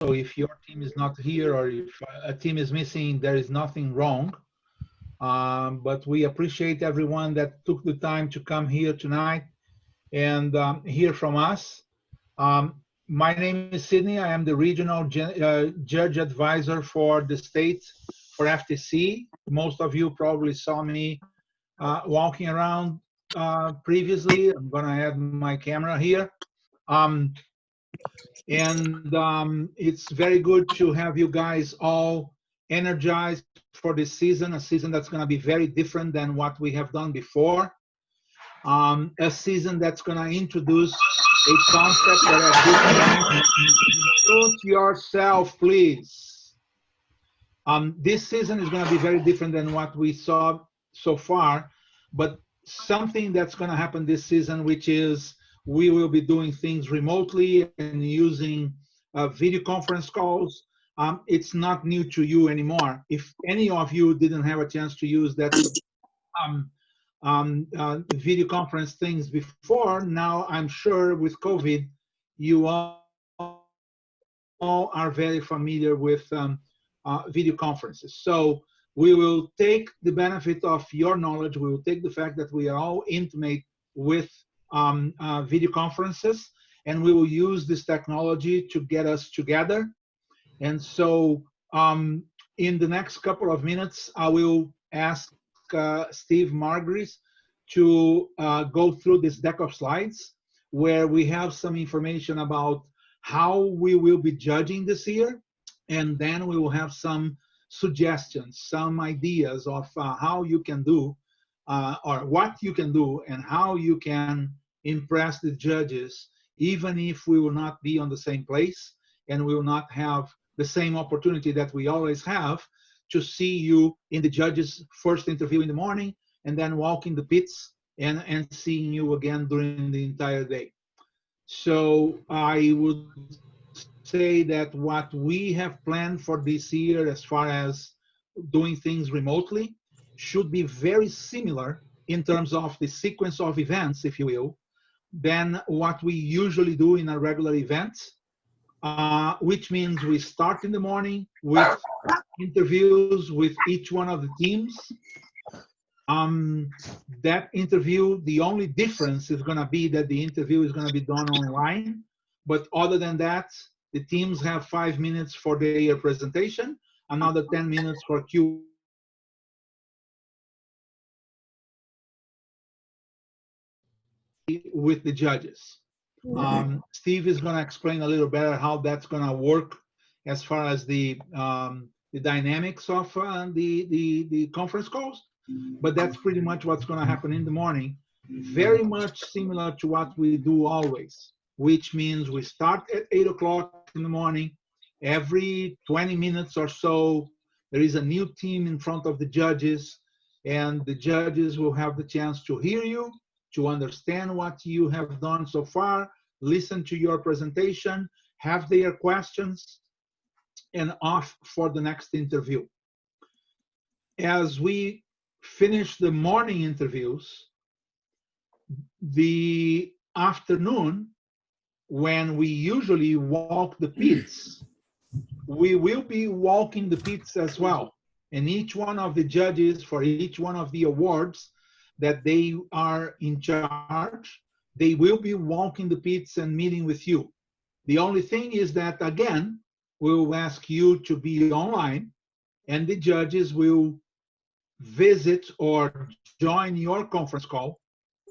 if your team is not here or if a team is missing, there is nothing wrong. But we appreciate everyone that took the time to come here tonight and hear from us. My name is Sydney. I am the regional judge advisor for the state for FTC. Most of you probably saw me walking around previously. I'm going to add my camera here. Um, and it's very good to have you guys all energized for this season, a season that's going to be very different than what we have done before. A season that's going to introduce a concept that at this point, mute yourself, please. This season is going to be very different than what we saw so far, but something that's going to happen this season, which is we will be doing things remotely and using video conference calls. It's not new to you anymore. If any of you didn't have a chance to use that video conference things before, now I'm sure with COVID, you all are very familiar with video conferences. So we will take the benefit of your knowledge. We will take the fact that we are all intimate with video conferences, and we will use this technology to get us together. And so in the next couple of minutes, I will ask Steve Margris to go through this deck of slides where we have some information about how we will be judging this year, and then we will have some suggestions, some ideas of how you can do or what you can do and how you can impress the judges, even if we will not be on the same place and we will not have the same opportunity that we always have to see you in the judges' first interview in the morning and then walking the pits and seeing you again during the entire day. So I would say that what we have planned for this year as far as doing things remotely should be very similar in terms of the sequence of events, if you will, than what we usually do in a regular event, which means we start in the morning with interviews with each one of the teams. That interview, the only difference is going to be that the interview is going to be done online. But other than that, the teams have 5 minutes for their presentation, another 10 minutes for with the judges. Steve is going to explain a little better how that's going to work as far as the dynamics of the conference calls. But that's pretty much what's going to happen in the morning. Very much similar to what we do always, which means we start at 8 o'clock in the morning. Every 20 minutes or so, there is a new team in front of the judges, and the judges will have the chance to hear you, to understand what you have done so far, listen to your presentation, have their questions, and off for the next interview. As we finish the morning interviews, the afternoon, when we usually walk the pits, we will be walking the pits as well. And each one of the judges for each one of the awards that they are in charge, they will be walking the pits and meeting with you. The only thing is that, again, we will ask you to be online, and the judges will visit or join your conference call,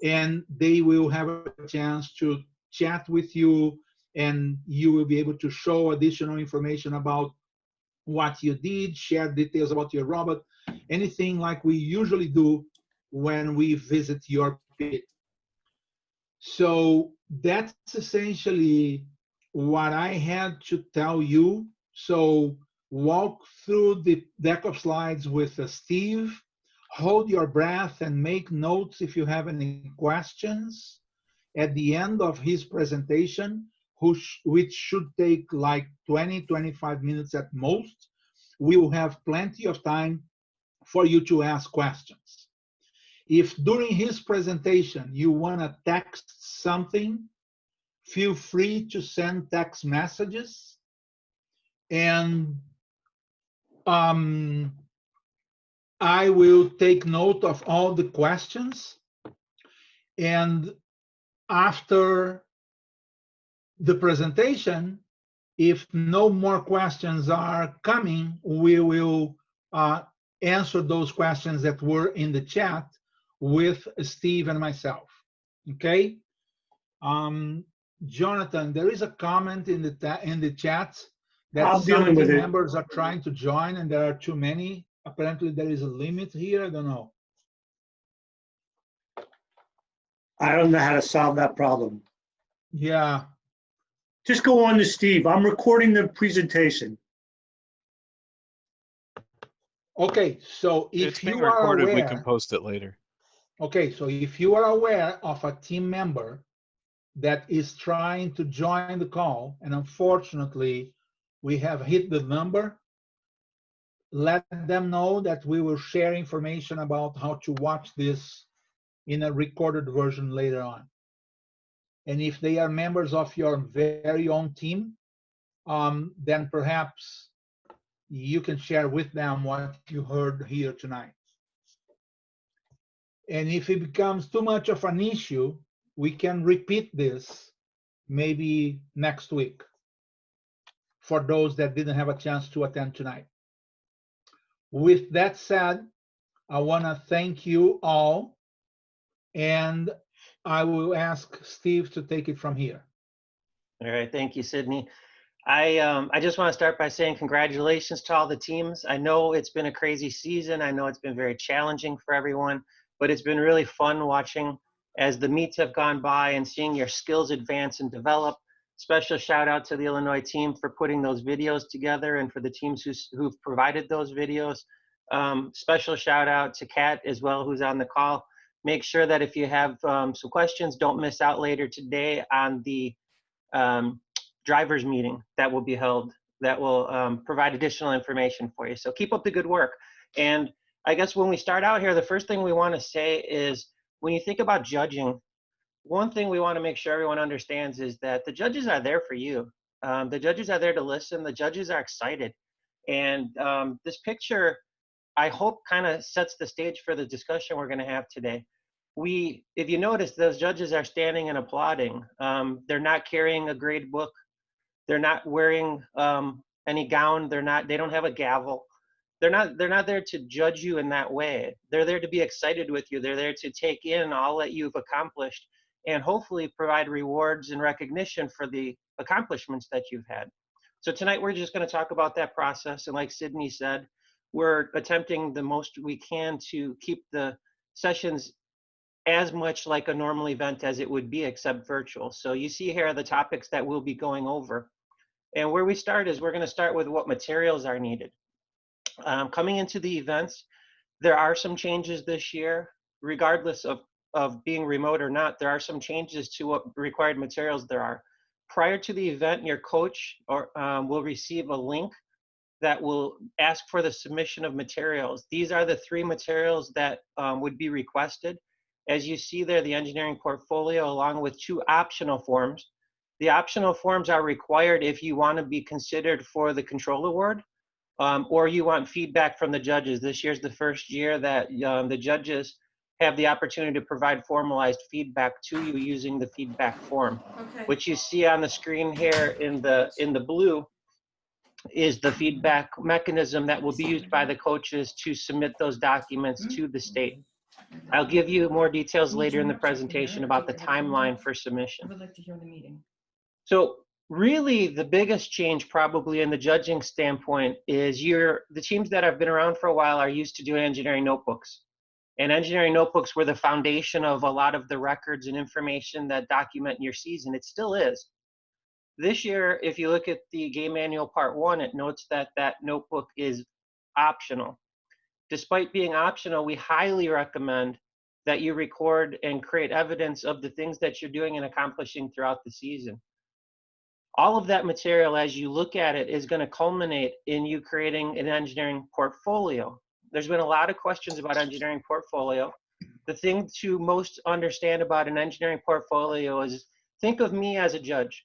and they will have a chance to chat with you, and you will be able to show additional information about what you did, share details about your robot, anything like we usually do when we visit your pit. So that's essentially what I had to tell you. So walk through the deck of slides with Steve, hold your breath and make notes if you have any questions. At the end of his presentation, which should take like 20-25 minutes at most, we will have plenty of time for you to ask questions. If during his presentation you want to text something, feel free to send text messages. And I will take note of all the questions. And after the presentation, if no more questions are coming, we will answer those questions that were in the chat with Steve and myself. Okay. Jonathan, there is a comment in the chat that I'm some dealing with team it. members are trying to join and there are too many. Apparently there is a limit here. I don't know. I don't know how to solve that problem. Yeah. Just go on to Steve. I'm recording the presentation. Okay, so It's if being you are recorded, we can aware, post it later. okay, so if you are aware of a team member that is trying to join the call, and unfortunately we have hit the number, let them know that we will share information about how to watch this in a recorded version later on. And if they are members of your very own team, then perhaps you can share with them what you heard here tonight. And if it becomes too much of an issue, we can repeat this maybe next week for those that didn't have a chance to attend tonight. With that said, I want to thank you all, and I will ask Steve to take it from here. All right, thank you, Sydney. I just want to start by saying congratulations to all the teams. I know it's been a crazy season. I know it's been very challenging for everyone, but it's been really fun watching as the meets have gone by and seeing your skills advance and develop. Special shout out to the Illinois team for putting those videos together and for the teams who've provided those videos. Special shout out to Kat as well, who's on the call. Make sure that if you have some questions, don't miss out later today on the drivers meeting that will be held that will provide additional information for you. So keep up the good work. And I guess when we start out here, the first thing we want to say is when you think about judging, one thing we want to make sure everyone understands is that the judges are there for you. The judges are there to listen. The judges are excited. And this picture, I hope, kind of sets the stage for the discussion we're going to have today. If you notice, those judges are standing and applauding. They're not carrying a grade book. They're not wearing any gown. They don't have a gavel. They're not there to judge you in that way. They're there to be excited with you. They're there to take in all that you've accomplished and hopefully provide rewards and recognition for the accomplishments that you've had. So tonight we're just going to talk about that process. And like Sydney said, we're attempting the most we can to keep the sessions as much like a normal event as it would be, except virtual. So you see here are the topics that we'll be going over. And where we start is we're going to start with what materials are needed. Coming into the events, there are some changes this year, regardless of being remote or not. There are some changes to what required materials there are. Prior to the event, your coach will receive a link that will ask for the submission of materials. These are the 3 materials that would be requested. As you see there, the engineering portfolio along with 2 optional forms. The optional forms are required if you want to be considered for the control award or you want feedback from the judges. This year's the first year that the judges have the opportunity to provide formalized feedback to you using the feedback form. Okay. Which you see on the screen here in the blue is the feedback mechanism that will be used by the coaches to submit those documents to the state. I'll give you more details later in the presentation about the timeline for submission. I would like to hear the meeting. So really the biggest change probably in the judging standpoint is the teams that have been around for a while are used to doing engineering notebooks. And engineering notebooks were the foundation of a lot of the records and information that document your season. It still is. This year, if you look at the game manual part 1, it notes that that notebook is optional. Despite being optional, we highly recommend that you record and create evidence of the things that you're doing and accomplishing throughout the season. All of that material, as you look at it, is going to culminate in you creating an engineering portfolio. There's been a lot of questions about engineering portfolio. The thing to most understand about an engineering portfolio is think of me as a judge.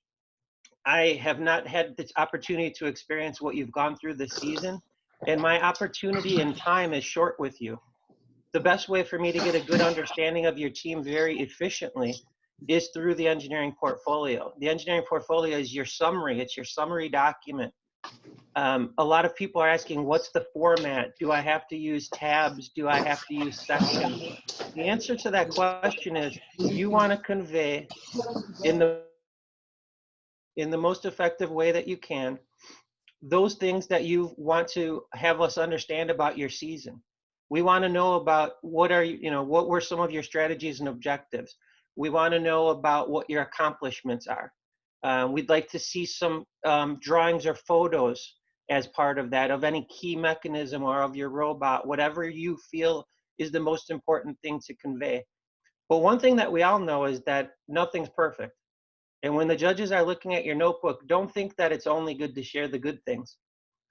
I have not had the opportunity to experience what you've gone through this season, and my opportunity and time is short with you. The best way for me to get a good understanding of your team very efficiently is through the engineering portfolio. The engineering portfolio is your summary. It's your summary document. A lot of people are asking, what's the format? Do I have to use tabs? Do I have to use sections? The answer to that question is you want to convey in the most effective way that you can those things that you want to have us understand about your season. We want to know about what were some of your strategies and objectives. We want to know about what your accomplishments are. We'd like to see some drawings or photos as part of that, of any key mechanism or of your robot, whatever you feel is the most important thing to convey. But one thing that we all know is that nothing's perfect. And when the judges are looking at your notebook, don't think that it's only good to share the good things.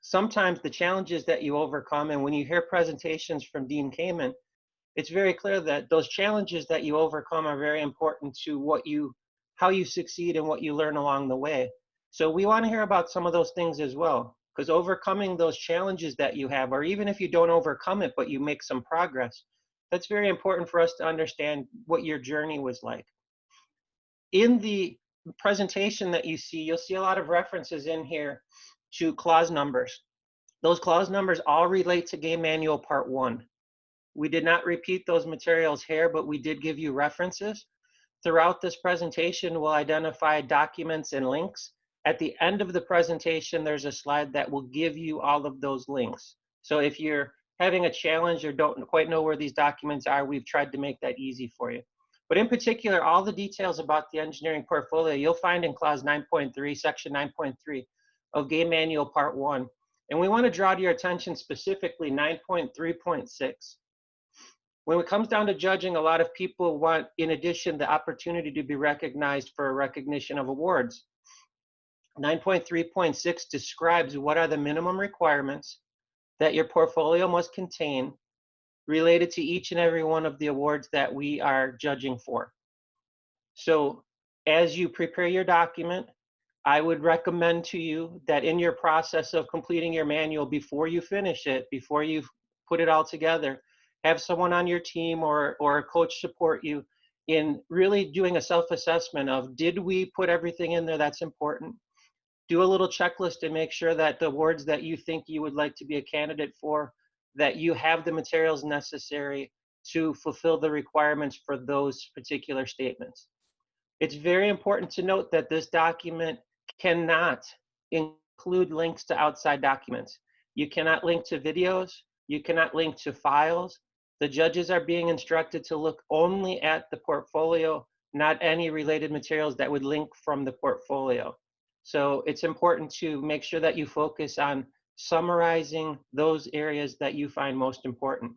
Sometimes the challenges that you overcome, and when you hear presentations from Dean Kamen, it's very clear that those challenges that you overcome are very important to how you succeed and what you learn along the way. So we want to hear about some of those things as well, because overcoming those challenges that you have, or even if you don't overcome it, but you make some progress, that's very important for us to understand what your journey was like. In the presentation that you see, you'll see a lot of references in here to clause numbers. Those clause numbers all relate to Game Manual Part 1. We did not repeat those materials here, but we did give you references. Throughout this presentation, we'll identify documents and links. At the end of the presentation, there's a slide that will give you all of those links. So if you're having a challenge or don't quite know where these documents are, we've tried to make that easy for you. But in particular, all the details about the engineering portfolio you'll find in clause 9.3, section 9.3 of Game Manual Part 1. And we want to draw to your attention specifically 9.3.6. When it comes down to judging, a lot of people want, in addition, the opportunity to be recognized for a recognition of awards. 9.3.6 describes what are the minimum requirements that your portfolio must contain related to each and every one of the awards that we are judging for. So as you prepare your document, I would recommend to you that in your process of completing your manual, before you finish it, before you put it all together, have someone on your team or a coach support you in really doing a self-assessment of, did we put everything in there that's important? Do a little checklist and make sure that the awards that you think you would like to be a candidate for, that you have the materials necessary to fulfill the requirements for those particular statements. It's very important to note that this document cannot include links to outside documents. You cannot link to videos. You cannot link to files. The judges are being instructed to look only at the portfolio, not any related materials that would link from the portfolio. So it's important to make sure that you focus on summarizing those areas that you find most important.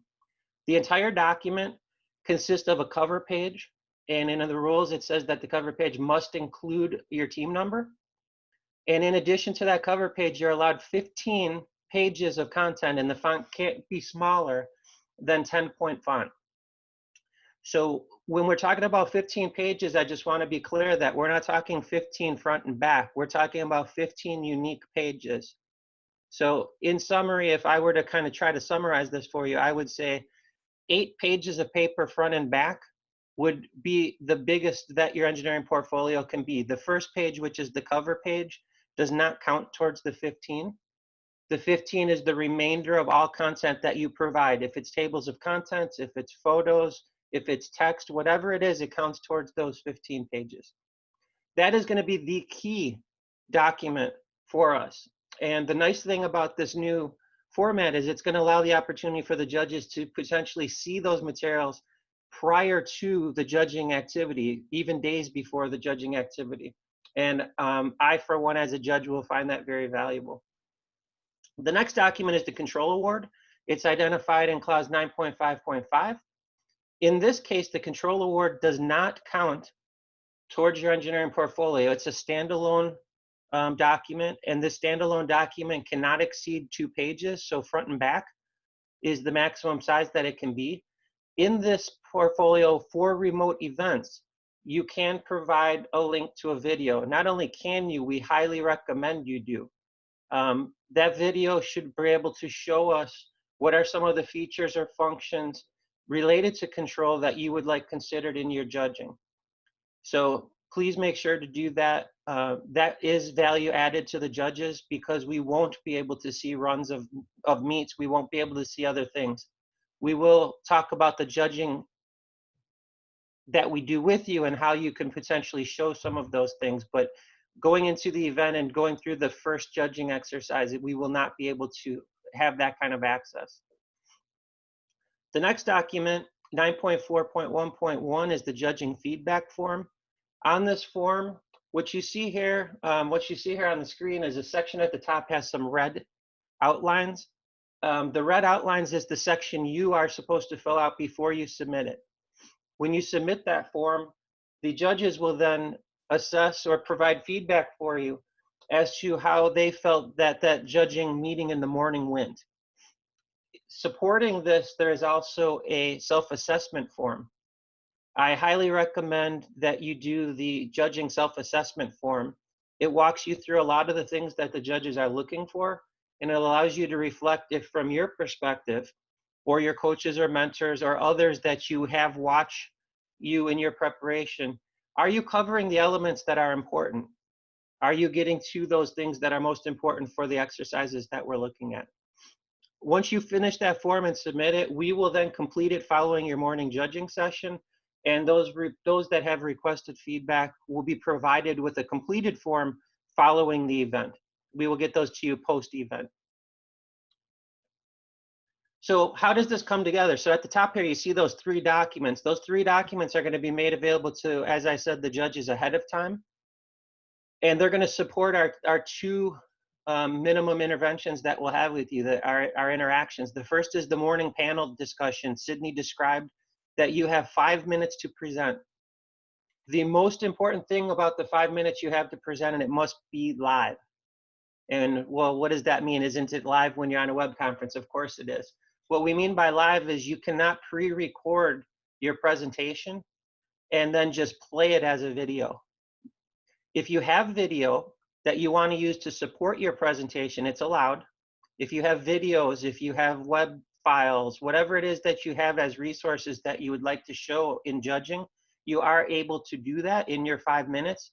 The entire document consists of a cover page, and in the rules it says that the cover page must include your team number. And in addition to that cover page, you're allowed 15 pages of content, and the font can't be smaller than 10-point font. So when we're talking about 15 pages, I just want to be clear that we're not talking 15 front and back. We're talking about 15 unique pages. So in summary, if I were to kind of try to summarize this for you, I would say 8 pages of paper front and back would be the biggest that your engineering portfolio can be. The first page, which is the cover page, does not count towards the 15. The 15 is the remainder of all content that you provide. If it's tables of contents, if it's photos, if it's text, whatever it is, it counts towards those 15 pages. That is going to be the key document for us. And the nice thing about this new format is it's going to allow the opportunity for the judges to potentially see those materials prior to the judging activity, even days before the judging activity. And I, for one, as a judge, will find that very valuable. The next document is the control award. It's identified in clause 9.5.5. In this case, the control award does not count towards your engineering portfolio. It's a standalone document, and this standalone document cannot exceed 2 pages, so front and back is the maximum size that it can be. In this portfolio for remote events, you can provide a link to a video. Not only can you, we highly recommend you do. That video should be able to show us what are some of the features or functions related to control that you would like considered in your judging. So please make sure to do that. That is value added to the judges, because we won't be able to see runs of meets. We won't be able to see other things. We will talk about the judging that we do with you and how you can potentially show some of those things. But going into the event and going through the first judging exercise, we will not be able to have that kind of access. The next document, 9.4.1.1, is the judging feedback form. On this form, what you see here on the screen is a section at the top has some red outlines. The red outlines is the section you are supposed to fill out before you submit it. When you submit that form, the judges will then assess or provide feedback for you as to how they felt that judging meeting in the morning went. Supporting this, there is also a self-assessment form. I highly recommend that you do the judging self-assessment form. It walks you through a lot of the things that the judges are looking for, and it allows you to reflect if from your perspective, or your coaches or mentors or others that you have watch you in your preparation, are you covering the elements that are important? Are you getting to those things that are most important for the exercises that we're looking at? Once you finish that form and submit it, we will then complete it following your morning judging session, and those that have requested feedback will be provided with a completed form following the event. We will get those to you post-event. So how does this come together? So at the top here, you see those 3 documents. Those 3 documents are going to be made available to, as I said, the judges ahead of time. And they're going to support our 2 minimum interventions that we'll have with you, our interactions. The first is the morning panel discussion. Sydney described that you have 5 minutes to present. The most important thing about the 5 minutes you have to present, and it must be live. And well, what does that mean? Isn't it live when you're on a web conference? Of course it is. What we mean by live is you cannot pre-record your presentation and then just play it as a video. If you have video that you want to use to support your presentation, it's allowed. If you have videos, if you have web files, whatever it is that you have as resources that you would like to show in judging, you are able to do that in your 5 minutes,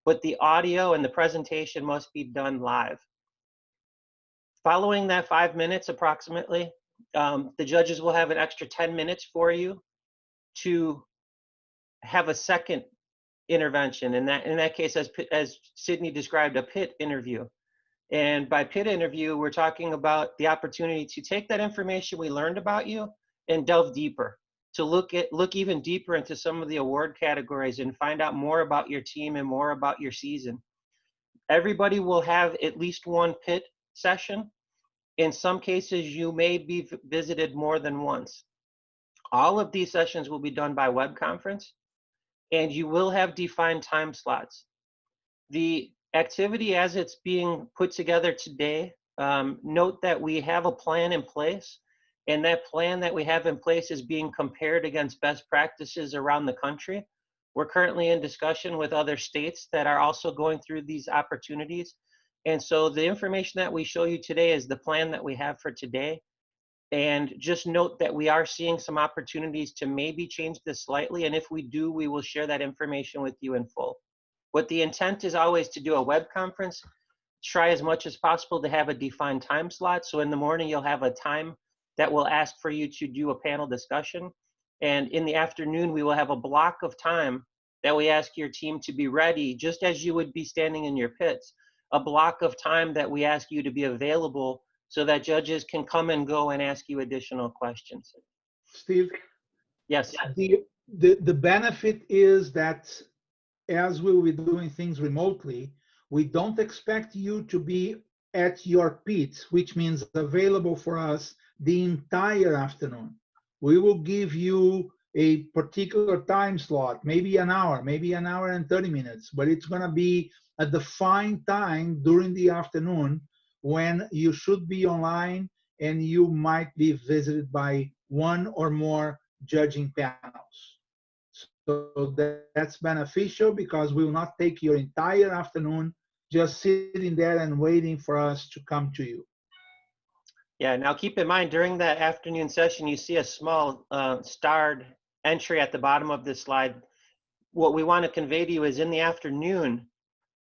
but the audio and the presentation must be done live. Following that 5 minutes approximately, the judges will have an extra 10 minutes for you to have a second intervention. In that case, as Sydney described, a pit interview. And by pit interview, we're talking about the opportunity to take that information we learned about you and delve deeper, to look even deeper into some of the award categories and find out more about your team and more about your season. Everybody will have at least 1 pit session. In some cases, you may be visited more than once. All of these sessions will be done by web conference, and you will have defined time slots. The activity as it's being put together today, note that we have a plan in place, and that plan that we have in place is being compared against best practices around the country. We're currently in discussion with other states that are also going through these opportunities. And so the information that we show you today is the plan that we have for today. And just note that we are seeing some opportunities to maybe change this slightly. And if we do, we will share that information with you in full. What the intent is always to do a web conference, try as much as possible to have a defined time slot. So in the morning, you'll have a time that will ask for you to do a panel discussion. And in the afternoon, we will have a block of time that we ask your team to be ready, just as you would be standing in your pits, a block of time that we ask you to be available so that judges can come and go and ask you additional questions. Steve? Yes. The benefit is that as we will be doing things remotely, we don't expect you to be at your pit, which means available for us the entire afternoon. We will give you a particular time slot, maybe an hour and 30 minutes, but it's going to be a defined time during the afternoon when you should be online and you might be visited by 1 or more judging panels. So that's beneficial because we will not take your entire afternoon just sitting there and waiting for us to come to you. Yeah, now keep in mind during that afternoon session, you see a small starred entry at the bottom of this slide. What we want to convey to you is in the afternoon,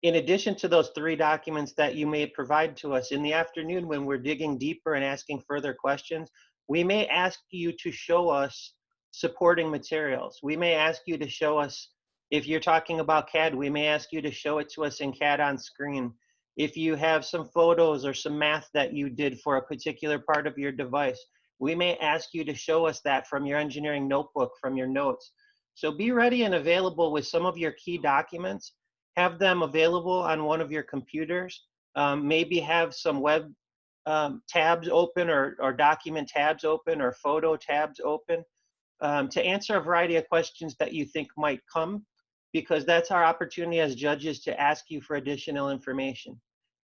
in addition to those 3 documents that you may provide to us, in the afternoon when we're digging deeper and asking further questions, we may ask you to show us supporting materials. We may ask you to show us, if you're talking about CAD, we may ask you to show it to us in CAD on screen. If you have some photos or some math that you did for a particular part of your device, we may ask you to show us that from your engineering notebook, from your notes. So be ready and available with some of your key documents. Have them available on one of your computers. Maybe have some web tabs open or document tabs open or photo tabs open to answer a variety of questions that you think might come, because that's our opportunity as judges to ask you for additional information.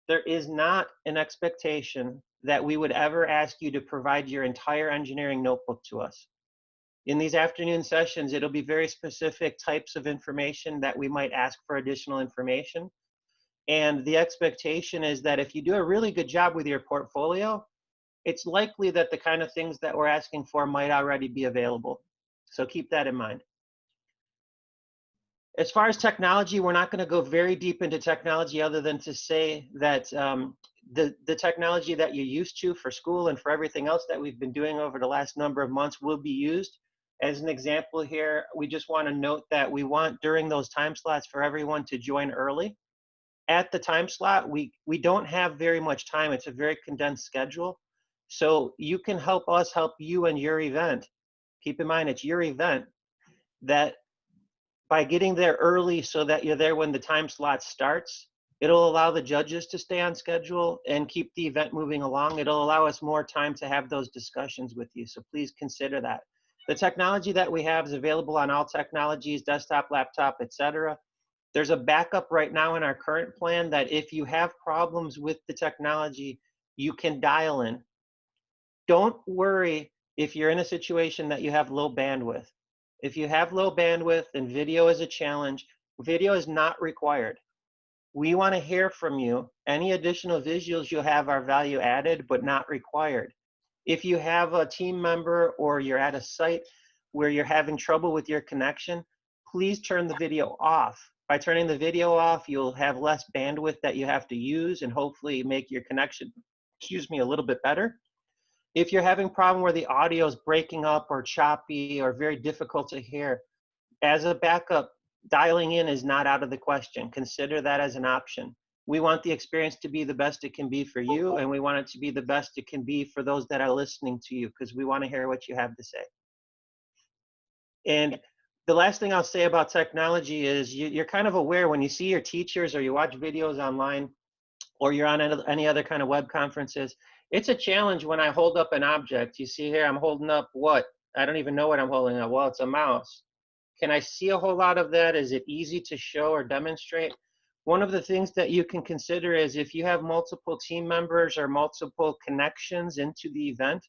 There is not an expectation that we would ever ask you to provide your entire engineering notebook to us. In these afternoon sessions, it'll be very specific types of information that we might ask for additional information. And the expectation is that if you do a really good job with your portfolio, it's likely that the kind of things that we're asking for might already be available. So keep that in mind. As far as technology, we're not going to go very deep into technology other than to say that the technology that you're used to for school and for everything else that we've been doing over the last number of months will be used. As an example here, we just want to note that we want during those time slots for everyone to join early. At the time slot, we don't have very much time. It's a very condensed schedule. So you can help us help you and your event. Keep in mind, it's your event, that by getting there early so that you're there when the time slot starts, it'll allow the judges to stay on schedule and keep the event moving along. It'll allow us more time to have those discussions with you. So please consider that. The technology that we have is available on all technologies, desktop, laptop, etc. There's a backup right now in our current plan that if you have problems with the technology, you can dial in. Don't worry if you're in a situation that you have low bandwidth. If you have low bandwidth and video is a challenge, video is not required. We want to hear from you. Any additional visuals you have are value added, but not required. If you have a team member or you're at a site where you're having trouble with your connection, please turn the video off. By turning the video off, you'll have less bandwidth that you have to use and hopefully make your connection, a little bit better. If you're having a problem where the audio is breaking up or choppy or very difficult to hear, as a backup, dialing in is not out of the question. Consider that as an option. We want the experience to be the best it can be for you, and we want it to be the best it can be for those that are listening to you, because we want to hear what you have to say. And the last thing I'll say about technology is you're kind of aware when you see your teachers or you watch videos online or you're on any other kind of web conferences, it's a challenge when I hold up an object. You see here, I'm holding up what? I don't even know what I'm holding up. Well, it's a mouse. Can I see a whole lot of that? Is it easy to show or demonstrate? One of the things that you can consider is if you have multiple team members or multiple connections into the event,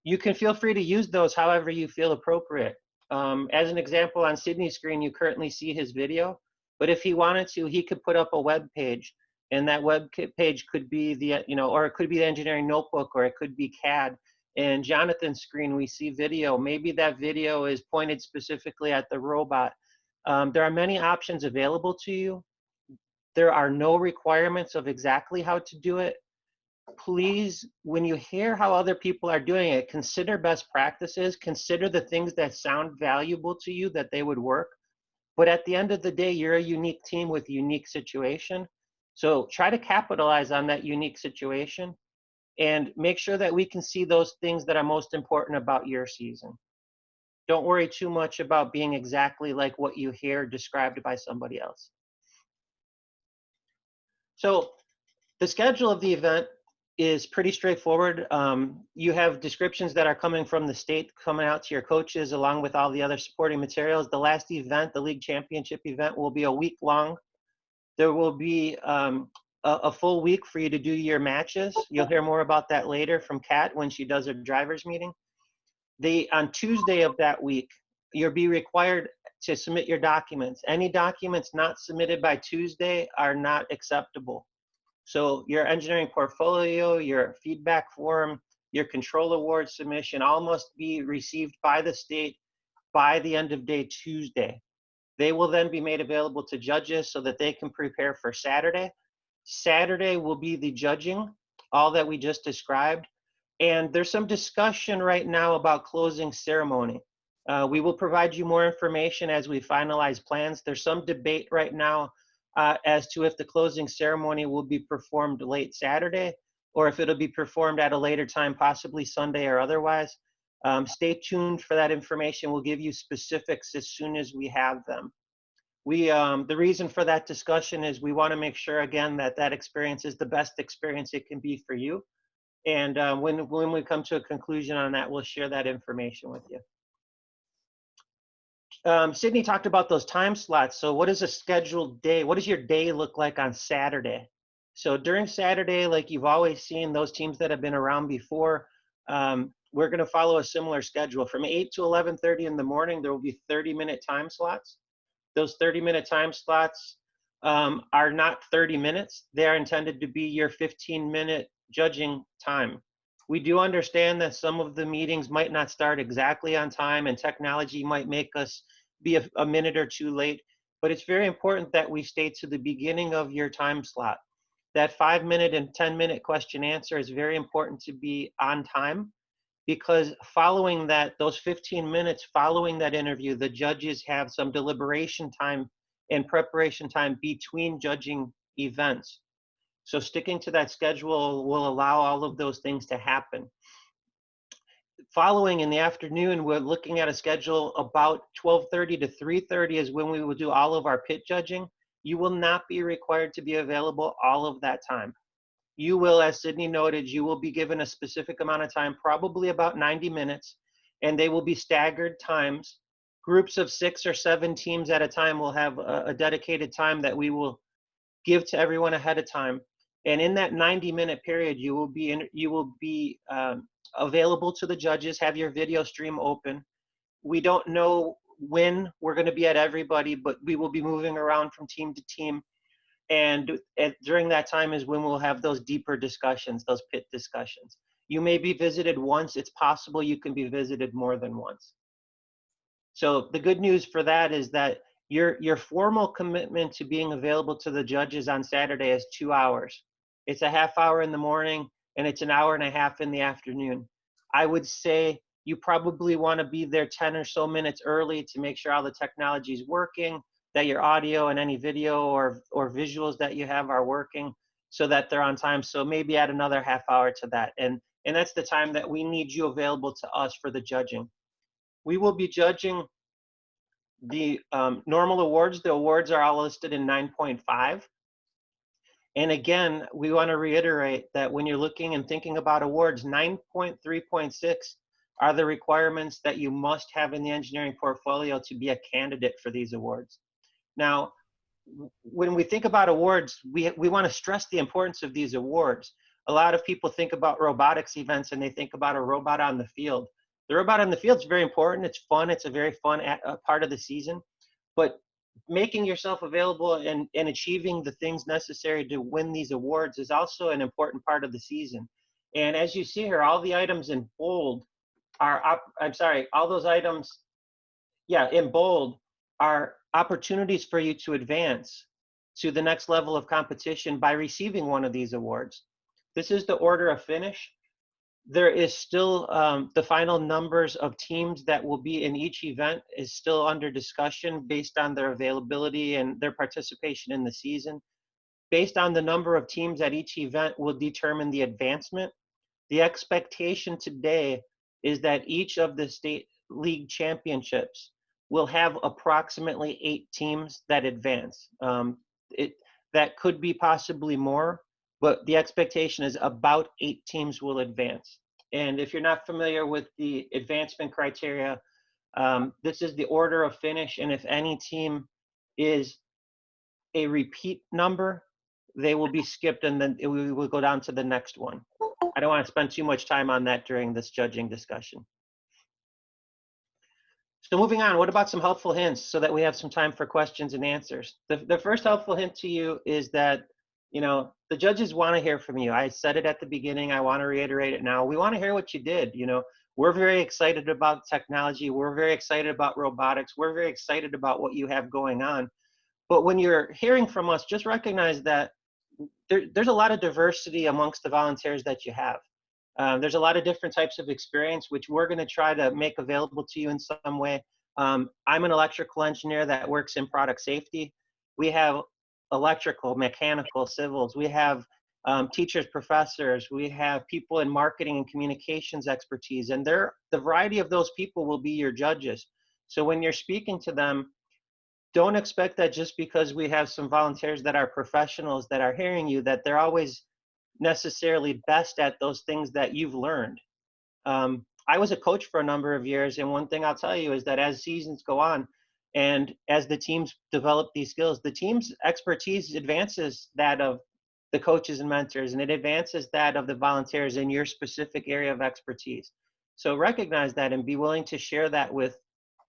you can feel free to use those however you feel appropriate. As an example, on Sydney's screen, you currently see his video, but if he wanted to, he could put up a web page, and that web page could be the, or it could be the engineering notebook, or it could be CAD. And Jonathan's screen, we see video. Maybe that video is pointed specifically at the robot. There are many options available to you. There are no requirements of exactly how to do it. Please, when you hear how other people are doing it, consider best practices, consider the things that sound valuable to you, that they would work. But at the end of the day, you're a unique team with a unique situation. So try to capitalize on that unique situation and make sure that we can see those things that are most important about your season. Don't worry too much about being exactly like what you hear described by somebody else. So the schedule of the event is pretty straightforward. You have descriptions that are coming from the state coming out to your coaches along with all the other supporting materials. The last event, the league championship event, will be a week long. There will be a full week for you to do your matches. You'll hear more about that later from Kat when she does her driver's meeting. On Tuesday of that week, you'll be required to submit your documents. Any documents not submitted by Tuesday are not acceptable. So your engineering portfolio, your feedback form, your control award submission, all must be received by the state by the end of day Tuesday. They will then be made available to judges so that they can prepare for Saturday. Saturday will be the judging, all that we just described. And there's some discussion right now about closing ceremony. We will provide you more information as we finalize plans. There's some debate right now as to if the closing ceremony will be performed late Saturday or if it'll be performed at a later time, possibly Sunday or otherwise. Stay tuned for that information. We'll give you specifics as soon as we have them. The reason for that discussion is we want to make sure, again, that that experience is the best experience it can be for you. And when we come to a conclusion on that, we'll share that information with you. Sydney talked about those time slots. So what is a scheduled day? What does your day look like on Saturday? So during Saturday, like you've always seen, those teams that have been around before, we're going to follow a similar schedule. From 8 to 11:30 in the morning, there will be 30-minute time slots. Those 30-minute time slots are not 30 minutes. They are intended to be your 15-minute judging time. We do understand that some of the meetings might not start exactly on time and technology might make us be a minute or two late, but it's very important that we stay to the beginning of your time slot. That 5-minute and 10-minute question answer is very important to be on time, because following that, those 15 minutes following that interview, the judges have some deliberation time and preparation time between judging events. So sticking to that schedule will allow all of those things to happen. Following in the afternoon, we're looking at a schedule about 12:30 to 3:30 is when we will do all of our pit judging. You will not be required to be available all of that time. You will, as Sydney noted, you will be given a specific amount of time, probably about 90 minutes, and they will be staggered times. Groups of 6 or 7 teams at a time will have a dedicated time that we will give to everyone ahead of time. And in that 90-minute period, you will be available to the judges, have your video stream open. We don't know when we're going to be at everybody, but we will be moving around from team to team. And during that time is when we'll have those deeper discussions, those pit discussions. You may be visited once. It's possible you can be visited more than once. So the good news for that is that your formal commitment to being available to the judges on Saturday is 2 hours. It's a half hour in the morning and it's an hour and a half in the afternoon. I would say you probably want to be there 10 or so minutes early to make sure all the technology is working, that your audio and any video or visuals that you have are working so that they're on time. So maybe add another half hour to that. And that's the time that we need you available to us for the judging. We will be judging the normal awards. The awards are all listed in 9.5. And again, we want to reiterate that when you're looking and thinking about awards, 9.3.6 are the requirements that you must have in the engineering portfolio to be a candidate for these awards. Now, when we think about awards, we want to stress the importance of these awards. A lot of people think about robotics events and they think about a robot on the field. The robot on the field is very important. It's fun. It's a very fun part of the season. But making yourself available and achieving the things necessary to win these awards is also an important part of the season. And as you see here, all the items in bold are, all those items, in bold are opportunities for you to advance to the next level of competition by receiving one of these awards. This is the order of finish. There is still the final numbers of teams that will be in each event is still under discussion based on their availability and their participation in the season. Based on the number of teams at each event will determine the advancement. The expectation today is that each of the state league championships will have approximately 8 teams that advance. That could be possibly more, but the expectation is about 8 teams will advance. And if you're not familiar with the advancement criteria, this is the order of finish. And if any team is a repeat number, they will be skipped and then we will go down to the next one. I don't want to spend too much time on that during this judging discussion. So moving on, what about some helpful hints so that we have some time for questions and answers? The first helpful hint to you is that, the judges want to hear from you. I said it at the beginning. I want to reiterate it now. We want to hear what you did. We're very excited about technology. We're very excited about robotics. We're very excited about what you have going on. But when you're hearing from us, just recognize that there's a lot of diversity amongst the volunteers that you have. There's a lot of different types of experience, which we're going to try to make available to you in some way. I'm an electrical engineer that works in product safety. We have electrical, mechanical, civils. We have teachers, professors. We have people in marketing and communications expertise. And the variety of those people will be your judges. So when you're speaking to them, don't expect that just because we have some volunteers that are professionals that are hearing you, that they're always necessarily best at those things that you've learned. I was a coach for a number of years, and one thing I'll tell you is that as seasons go on and as the teams develop these skills, the team's expertise advances that of the coaches and mentors, and it advances that of the volunteers in your specific area of expertise. So recognize that and be willing to share that with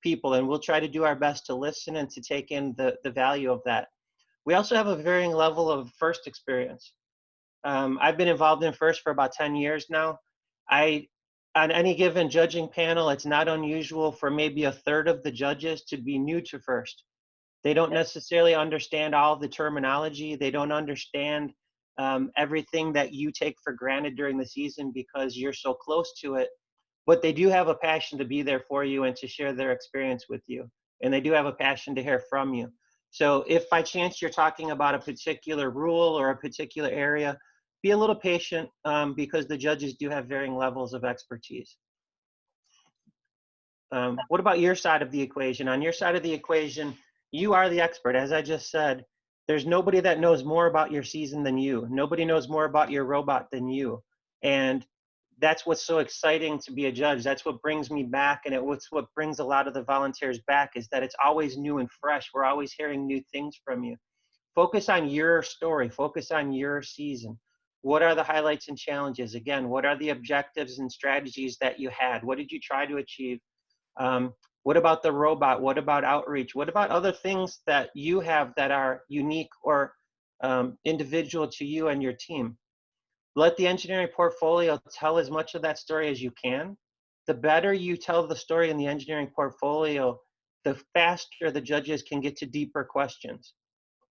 people, and we'll try to do our best to listen and to take in the value of that. We also have a varying level of FIRST experience. I've been involved in FIRST for about 10 years now. On any given judging panel, it's not unusual for maybe a third of the judges to be new to FIRST. They don't necessarily understand all the terminology. They don't understand everything that you take for granted during the season because you're so close to it. But they do have a passion to be there for you and to share their experience with you. And they do have a passion to hear from you. So if by chance you're talking about a particular rule or a particular area, be a little patient because the judges do have varying levels of expertise. What about your side of the equation? On your side of the equation, you are the expert. As I just said, there's nobody that knows more about your season than you. Nobody knows more about your robot than you. And that's what's so exciting to be a judge. That's what brings me back, and it's what brings a lot of the volunteers back, is that it's always new and fresh. We're always hearing new things from you. Focus on your story. Focus on your season. What are the highlights and challenges? Again, what are the objectives and strategies that you had? What did you try to achieve? What about the robot? What about outreach? What about other things that you have that are unique or individual to you and your team? Let the engineering portfolio tell as much of that story as you can. The better you tell the story in the engineering portfolio, the faster the judges can get to deeper questions,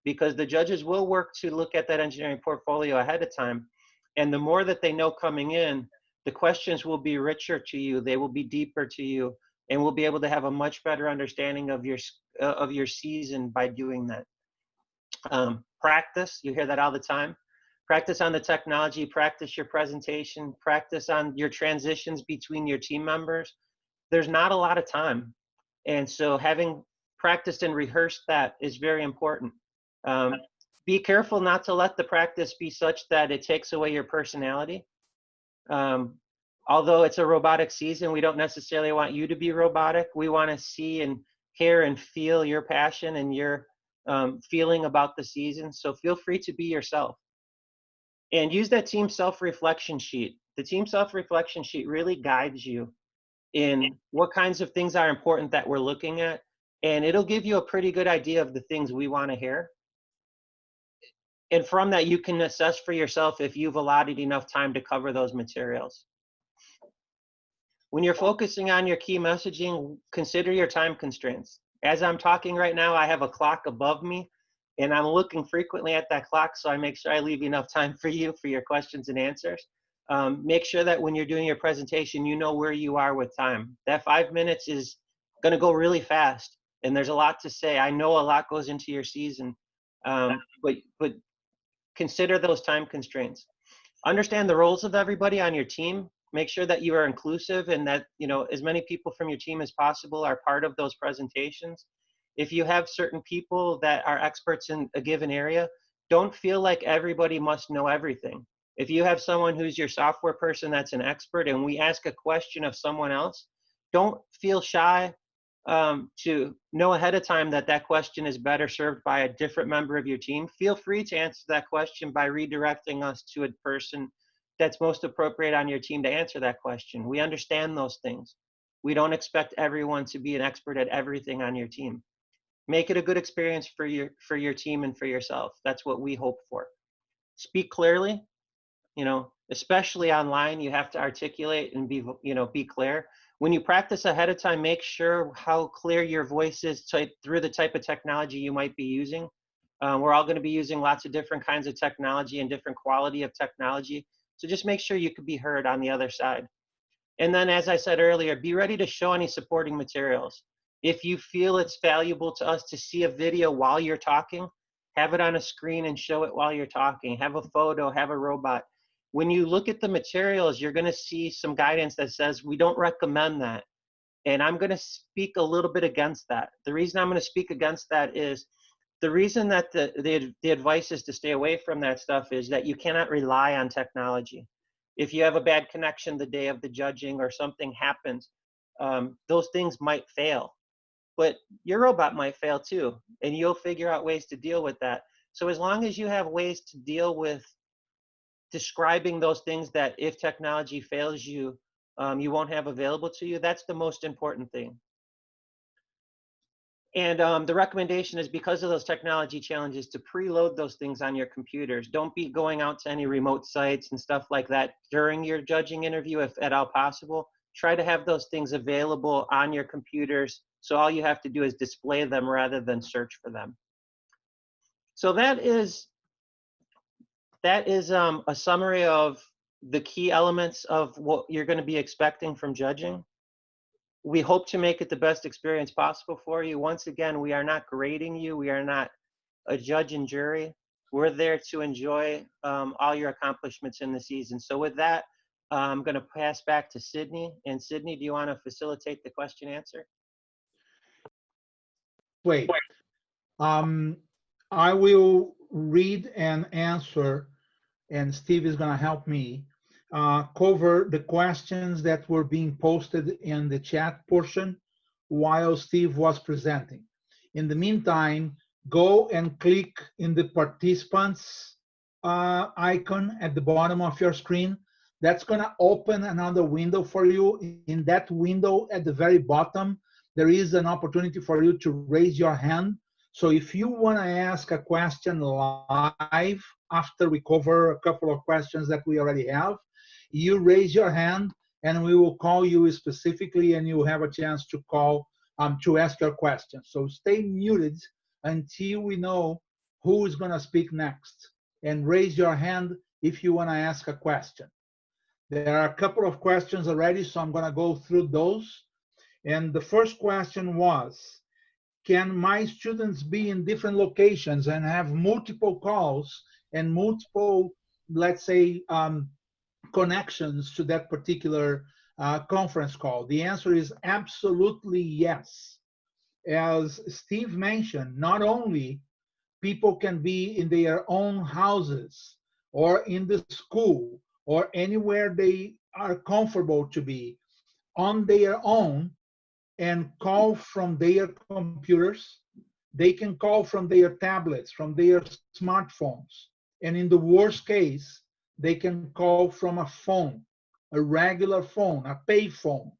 because the judges will work to look at that engineering portfolio ahead of time. And the more that they know coming in, the questions will be richer to you. They will be deeper to you, and we'll be able to have a much better understanding of your season by doing that. Practice, you hear that all the time. Practice on the technology, practice your presentation, practice on your transitions between your team members. There's not a lot of time. And so having practiced and rehearsed that is very important. Be careful not to let the practice be such that it takes away your personality. Although it's a robotic season, we don't necessarily want you to be robotic. We want to see and hear and feel your passion and your feeling about the season. So feel free to be yourself. And use that team self-reflection sheet. The team self-reflection sheet really guides you in what kinds of things are important that we're looking at. And it'll give you a pretty good idea of the things we want to hear. And from that, you can assess for yourself if you've allotted enough time to cover those materials. When you're focusing on your key messaging, consider your time constraints. As I'm talking right now, I have a clock above me, and I'm looking frequently at that clock, so I make sure I leave enough time for you for your questions and answers. Make sure that when you're doing your presentation, you know where you are with time. That 5 minutes is going to go really fast, and there's a lot to say. I know a lot goes into your season, but consider those time constraints. Understand the roles of everybody on your team. Make sure that you are inclusive and that as many people from your team as possible are part of those presentations. If you have certain people that are experts in a given area, don't feel like everybody must know everything. If you have someone who's your software person that's an expert and we ask a question of someone else, don't feel shy to know ahead of time that that question is better served by a different member of your team. Feel free to answer that question by redirecting us to a person that's most appropriate on your team to answer that question. We understand those things. We don't expect everyone to be an expert at everything on your team. Make it a good experience for your team and for yourself. That's what we hope for. Speak clearly, especially online. You have to articulate and be clear. When you practice ahead of time, make sure how clear your voice is through the type of technology you might be using. We're all going to be using lots of different kinds of technology and different quality of technology. So just make sure you could be heard on the other side. And then, as I said earlier, be ready to show any supporting materials. If you feel it's valuable to us to see a video while you're talking, have it on a screen and show it while you're talking. Have a photo, have a robot. When you look at the materials, you're going to see some guidance that says we don't recommend that. And I'm going to speak a little bit against that. The reason I'm going to speak against that is the reason that the advice is to stay away from that stuff is that you cannot rely on technology. If you have a bad connection the day of the judging or something happens, those things might fail. But your robot might fail too, and you'll figure out ways to deal with that. So as long as you have ways to deal with describing those things that if technology fails you, you won't have available to you, that's the most important thing. And the recommendation is, because of those technology challenges, to preload those things on your computers. Don't be going out to any remote sites and stuff like that during your judging interview, if at all possible. Try to have those things available on your computers, so all you have to do is display them rather than search for them. So that is a summary of the key elements of what you're going to be expecting from judging. We hope to make it the best experience possible for you. Once again, we are not grading you. We are not a judge and jury. We're there to enjoy all your accomplishments in the season. So with that, I'm going to pass back to Sydney. And Sydney, do you want to facilitate the question answer? Wait. I will read and answer, and Steve is going to help me cover the questions that were being posted in the chat portion while Steve was presenting. In the meantime, go and click in the participants icon at the bottom of your screen. That's going to open another window for you. In that window at the very bottom, there is an opportunity for you to raise your hand. So if you want to ask a question live after we cover a couple of questions that we already have, you raise your hand and we will call you specifically, and you will have a chance to call to ask your question. So stay muted until we know who is going to speak next, and raise your hand if you want to ask a question. There are a couple of questions already, so I'm going to go through those. And the first question was, can my students be in different locations and have multiple calls and multiple, let's say, connections to that particular conference call? The answer is absolutely yes. As Steve mentioned, not only people can be in their own houses or in the school or anywhere they are comfortable to be on their own and call from their computers. They can call from their tablets, from their smartphones. And in the worst case, they can call from a phone, a regular phone, a pay phone,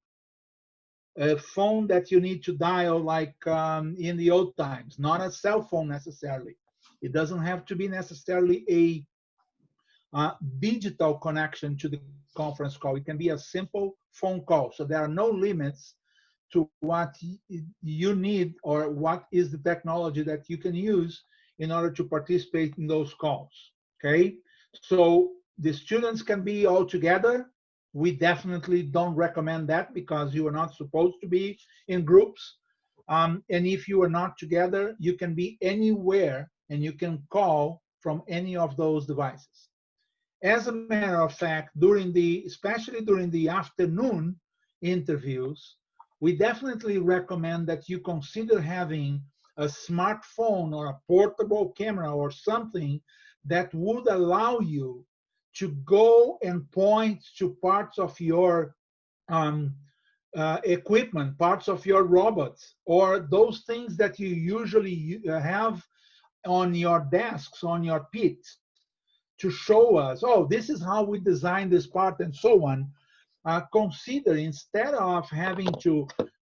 a phone that you need to dial like in the old times, not a cell phone necessarily. It doesn't have to be necessarily a digital connection to the conference call. It can be a simple phone call. So there are no limits to what you need or what is the technology that you can use in order to participate in those calls, okay? So the students can be all together. We definitely don't recommend that because you are not supposed to be in groups. And if you are not together, you can be anywhere and you can call from any of those devices. As a matter of fact, especially during the afternoon interviews, we definitely recommend that you consider having a smartphone or a portable camera or something that would allow you to go and point to parts of your equipment, parts of your robots, or those things that you usually have on your desks, on your pits, to show us, oh, this is how we designed this part and so on. consider, instead of having to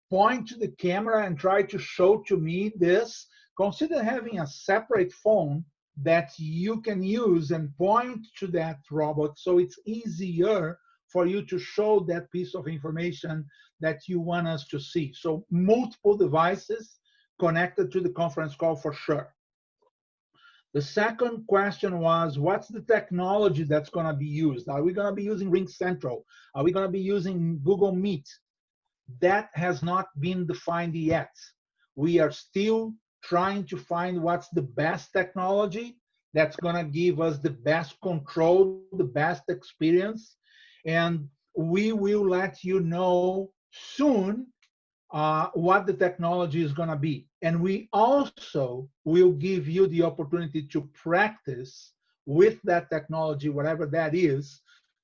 point to the camera and try to show to me this, consider having a separate phone that you can use and point to that robot, so it's easier for you to show that piece of information that you want us to see. So multiple devices connected to the conference call for sure. The second question was, what's the technology that's going to be used? Are we going to be using Ring Central? Are we going to be using Google Meet? That has not been defined yet. We are still trying to find what's the best technology that's going to give us the best control, the best experience. And we will let you know soon what the technology is going to be. And we also will give you the opportunity to practice with that technology, whatever that is,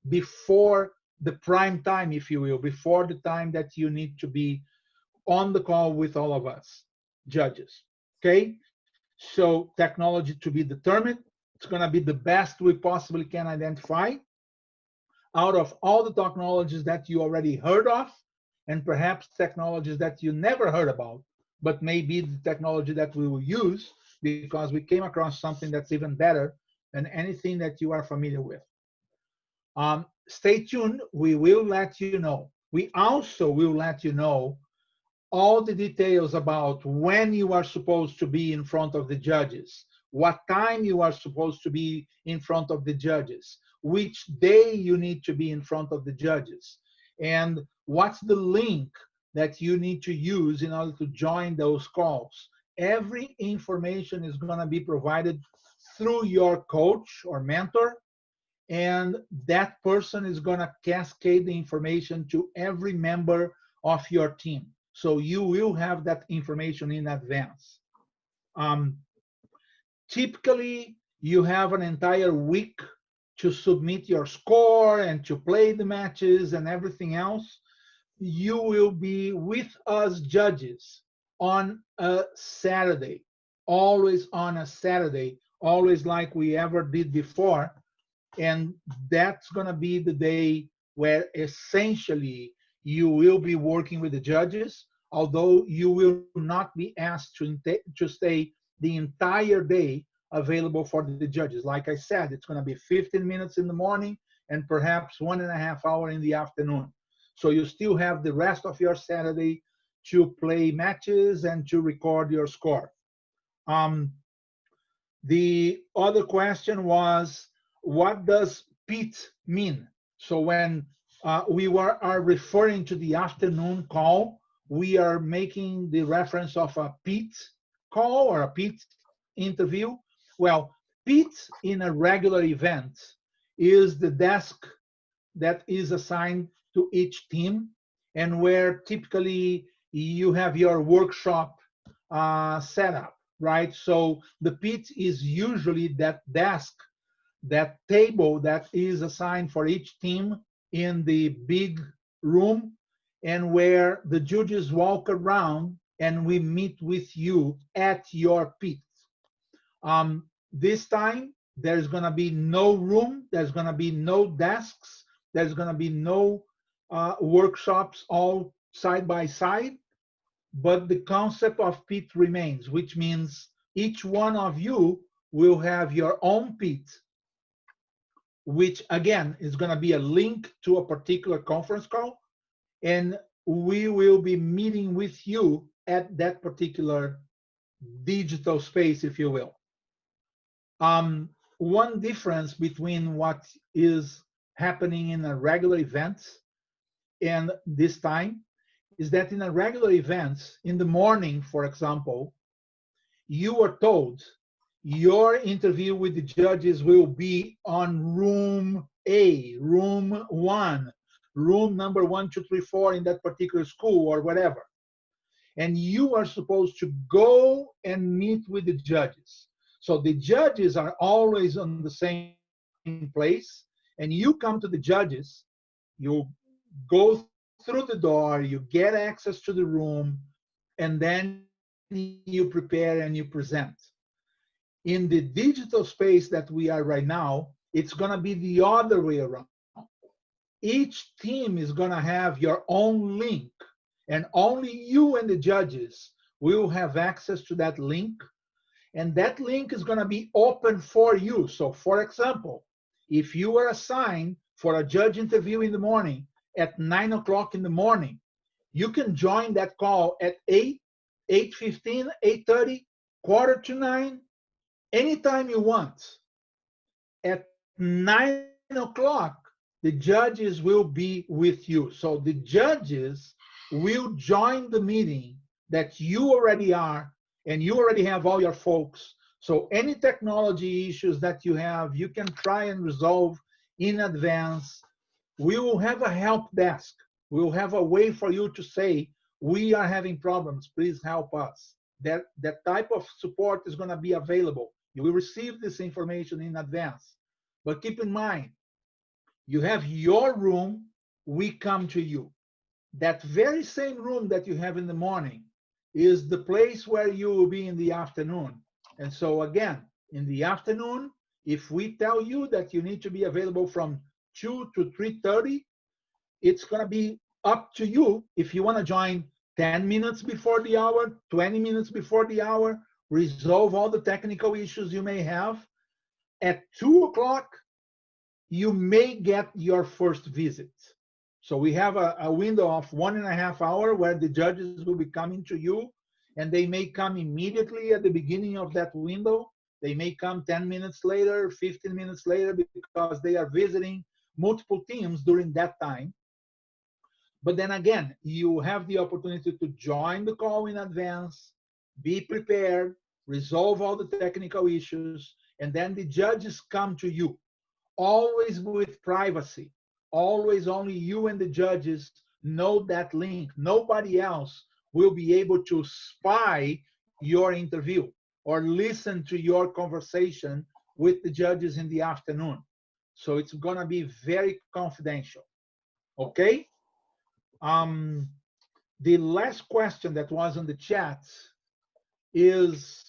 before the prime time, if you will, before the time that you need to be on the call with all of us, judges. Okay? So technology to be determined. It's going to be the best we possibly can identify out of all the technologies that you already heard of, and perhaps technologies that you never heard about, but maybe the technology that we will use because we came across something that's even better than anything that you are familiar with. Stay tuned. We will let you know. We also will let you know all the details about when you are supposed to be in front of the judges, what time you are supposed to be in front of the judges, which day you need to be in front of the judges, and what's the link that you need to use in order to join those calls. Every information is going to be provided through your coach or mentor, and that person is going to cascade the information to every member of your team. So you will have that information in advance. Typically, you have an entire week to submit your score and to play the matches and everything else. You will be with us judges on a Saturday, always on a Saturday, always like we ever did before. And that's going to be the day where essentially you will be working with the judges, although you will not be asked to stay the entire day available for the judges. Like I said, it's going to be 15 minutes in the morning and perhaps 1.5 hours in the afternoon. So you still have the rest of your Saturday to play matches and to record your score. The other question was, what does PEAT mean? So when we are referring to the afternoon call, we are making the reference of a PEAT call or a PEAT interview. Well, PEAT in a regular event is the desk that is assigned to each team, and where typically you have your workshop set up, right? So the PEAT is usually that desk, that table that is assigned for each team in the big room, and where the judges walk around and we meet with you at your PEAT. This time, there's going to be no room, there's going to be no desks, there's going to be no workshops all side by side, but the concept of PEAT remains, which means each one of you will have your own PEAT, which again is going to be a link to a particular conference call, and we will be meeting with you at that particular digital space, if you will. One difference between what is happening in a regular event and this time is that in a regular event, in the morning, for example, you are told your interview with the judges will be on room A, room 1, room number 1, 2, 3, 4 in that particular school or whatever. And you are supposed to go and meet with the judges. So the judges are always on the same place, and you come to the judges, you go through the door, you get access to the room, and then you prepare and you present. In the digital space that we are right now, it's going to be the other way around. each team is going to have your own link, and only you and the judges will have access to that link. And that link is going to be open for you. So for example, if you are assigned for a judge interview in the morning at 9 o'clock in the morning, you can join that call at 8, 8:15, 8:30, quarter to 9, anytime you want. At 9 o'clock, the judges will be with you. So the judges will join the meeting that you already are, and you already have all your folks. So any technology issues that you have, you can try and resolve in advance. We will have a help desk. We will have a way for you to say, we are having problems, please help us. That type of support is going to be available. You will receive this information in advance. But keep in mind, you have your room, we come to you. That very same room that you have in the morning is the place where you will be in the afternoon. And so again, in the afternoon, if we tell you that you need to be available from 2 to 3:30, it's going to be up to you if you want to join 10 minutes before the hour, 20 minutes before the hour, resolve all the technical issues you may have. At 2 o'clock, you may get your first visit. So we have a window of 1.5 hours where the judges will be coming to you, and they may come immediately at the beginning of that window. They may come 10 minutes later, 15 minutes later, because they are visiting multiple teams during that time. But then again, you have the opportunity to join the call in advance, be prepared, resolve all the technical issues, and then the judges come to you. Always with privacy. Always only you and the judges know that link. Nobody else will be able to spy your interview or listen to your conversation with the judges in the afternoon. So it's going to be very confidential. Okay? The last question that was in the chat is,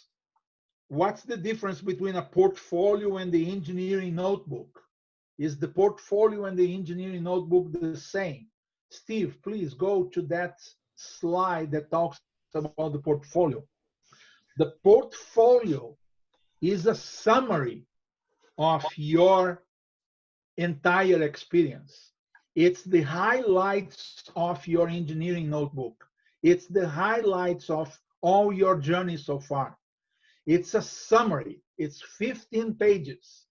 what's the difference between a portfolio and the engineering notebook? Is the portfolio and the engineering notebook the same? Steve, please go to that slide that talks about the portfolio. The portfolio is a summary of your entire experience. It's the highlights of your engineering notebook. It's the highlights of all your journey so far. It's a summary. It's 15 pages.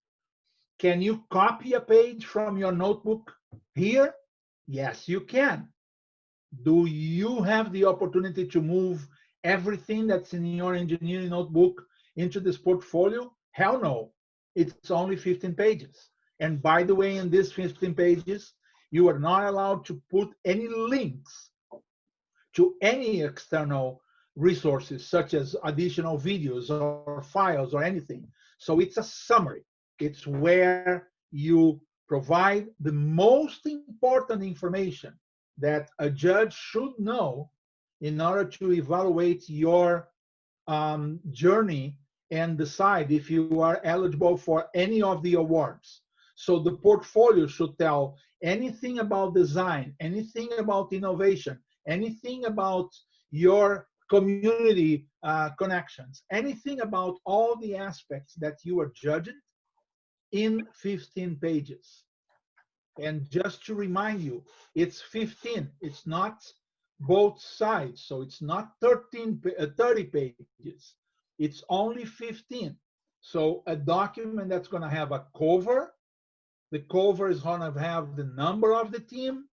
Can you copy a page from your notebook here? Yes, you can. Do you have the opportunity to move everything that's in your engineering notebook into this portfolio? Hell no. It's only 15 pages. And by the way, in these 15 pages, you are not allowed to put any links to any external resources, such as additional videos or files or anything. So it's a summary. It's where you provide the most important information that a judge should know in order to evaluate your journey and decide if you are eligible for any of the awards. So the portfolio should tell anything about design, anything about innovation, anything about your community connections, anything about all the aspects that you are judging in 15 pages. And just to remind you, it's 15, it's not both sides. So it's not 30 pages, it's only 15. So a document that's going to have a cover, the cover is going to have the number of the team,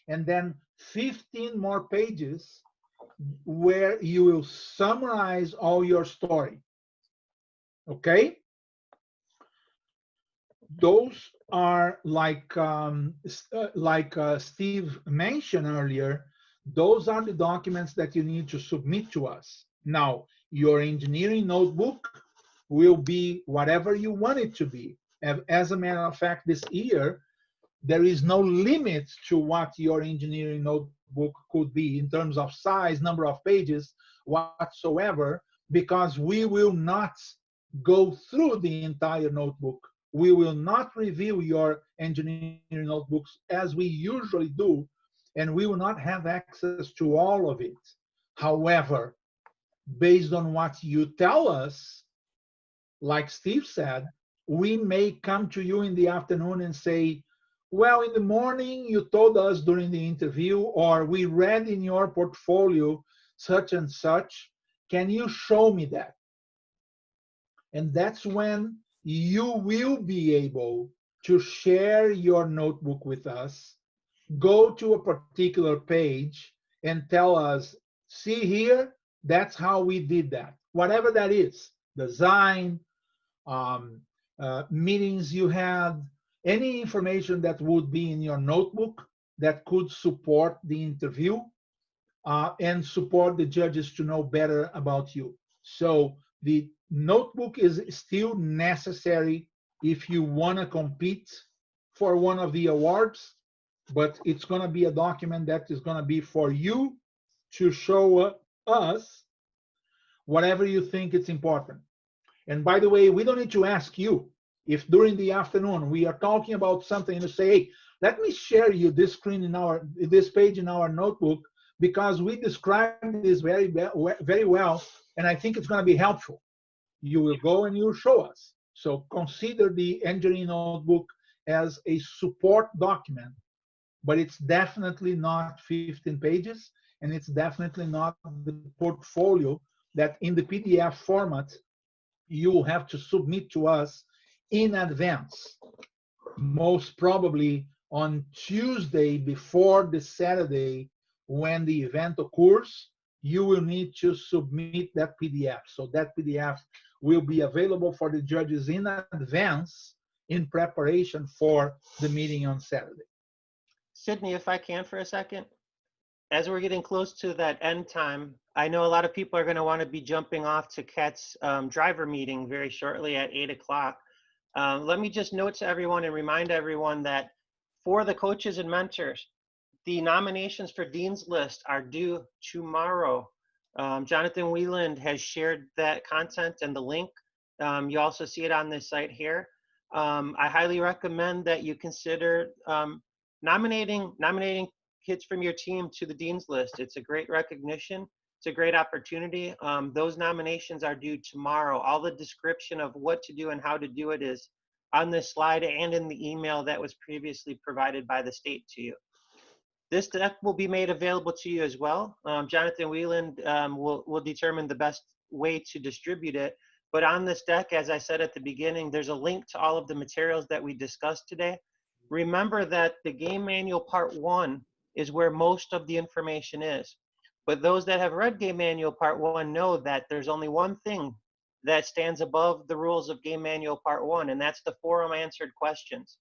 and then 15 more pages where you will summarize all your story. Okay? Those are like Steve mentioned earlier, those are the documents that you need to submit to us. Now, your engineering notebook will be whatever you want it to be. As a matter of fact, this year, there is no limit to what your engineering notebook could be in terms of size, number of pages, whatsoever, because we will not go through the entire notebook. We will not review your engineering notebooks as we usually do, and we will not have access to all of it. However, based on what you tell us, like Steve said, we may come to you in the afternoon and say, well, in the morning you told us during the interview, or we read in your portfolio such and such. Can you show me that? And that's when you will be able to share your notebook with us, go to a particular page and tell us, see here, that's how we did that. Whatever that is, design, meetings you had, any information that would be in your notebook that could support the interview and support the judges to know better about you. So the notebook is still necessary if you want to compete for one of the awards, but it's going to be a document that is going to be for you to show us whatever you think it's important. And by the way, we don't need to ask you if during the afternoon we are talking about something and you say, hey, let me share you this screen in this page in our notebook because we described this very well, and I think it's going to be helpful. You will go and you show us. So consider the engineering notebook as a support document, but it's definitely not 15 pages, and it's definitely not the portfolio that in the PDF format you will have to submit to us in advance. Most probably on Tuesday before the Saturday when the event occurs, you will need to submit that PDF. So that PDF will be available for the judges in advance in preparation for the meeting on Saturday. Sydney, if I can for a second, as we're getting close to that end time, I know a lot of people are going to want to be jumping off to Kat's driver meeting very shortly at 8 o'clock. Let me just note to everyone and remind everyone that for the coaches and mentors, the nominations for Dean's List are due tomorrow. Jonathan Wieland has shared that content and the link. You also see it on this site here. I highly recommend that you consider nominating kids from your team to the Dean's List. It's a great recognition. It's a great opportunity. Those nominations are due tomorrow. All the description of what to do and how to do it is on this slide and in the email that was previously provided by the state to you. This deck will be made available to you as well. Jonathan Wieland will determine the best way to distribute it. But on this deck, as I said at the beginning, there's a link to all of the materials that we discussed today. Remember that the game manual part 1 is where most of the information is. But those that have read game manual part 1 know that there's only one thing that stands above the rules of game manual part 1, and that's the forum answered questions.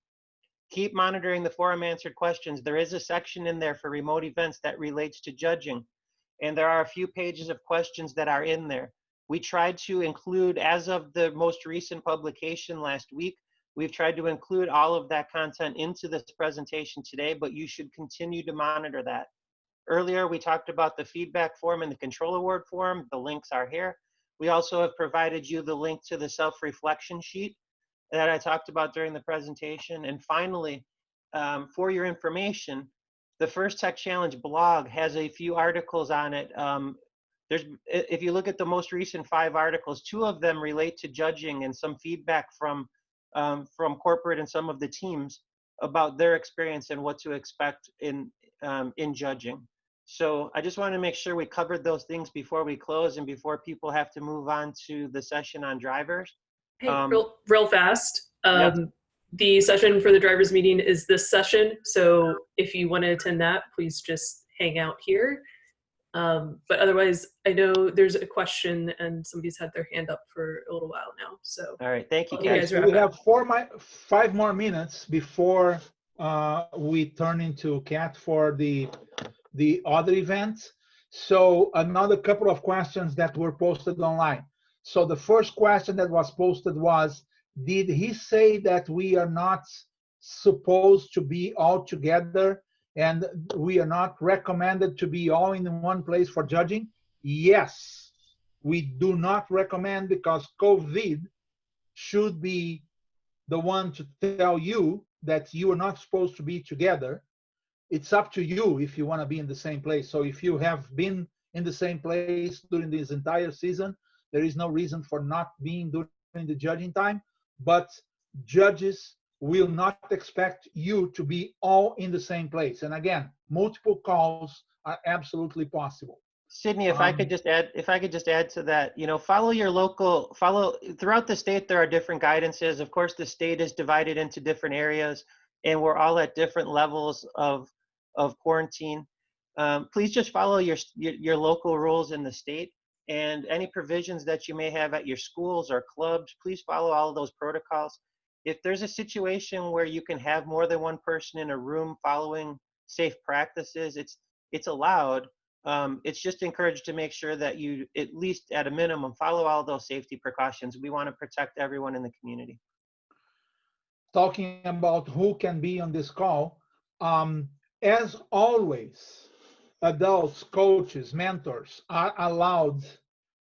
Keep monitoring the forum answered questions. There is a section in there for remote events that relates to judging, and there are a few pages of questions that are in there. We tried to include, as of the most recent publication last week, we've tried to include all of that content into this presentation today, but you should continue to monitor that. Earlier, we talked about the feedback form and the control award form. The links are here. We also have provided you the link to the self-reflection sheet that I talked about during the presentation. And finally, for your information, the First Tech Challenge blog has a few articles on it. If you look at the most recent 5 articles, 2 of them relate to judging and some feedback from corporate and some of the teams about their experience and what to expect in judging. So I just want to make sure we covered those things before we close and before people have to move on to the session on drivers. Hey, real fast. Yeah. The session for the drivers meeting is this session. So if you want to attend that, please just hang out here. But otherwise, I know there's a question and somebody's had their hand up for a little while now. So all right, thank you, you guys We have 5 more minutes before we turn into Kat for the other events. So another couple of questions that were posted online. So the first question that was posted was, did he say that we are not supposed to be all together and we are not recommended to be all in one place for judging? Yes, we do not recommend, because COVID should be the one to tell you that you are not supposed to be together. It's up to you if you want to be in the same place. So if you have been in the same place during this entire season, there is no reason for not being during the judging time. But judges will not expect you to be all in the same place. And again, multiple calls are absolutely possible. Sydney, if I could just add to that, follow your local, throughout the state, there are different guidances. Of course, the state is divided into different areas, and we're all at different levels of quarantine. Please just follow your local rules in the state, and any provisions that you may have at your schools or clubs, please follow all of those protocols. If there's a situation where you can have more than one person in a room following safe practices, it's allowed. It's just encouraged to make sure that you, at least at a minimum, follow all those safety precautions. We want to protect everyone in the community. Talking about who can be on this call, as always, adults, coaches, mentors are allowed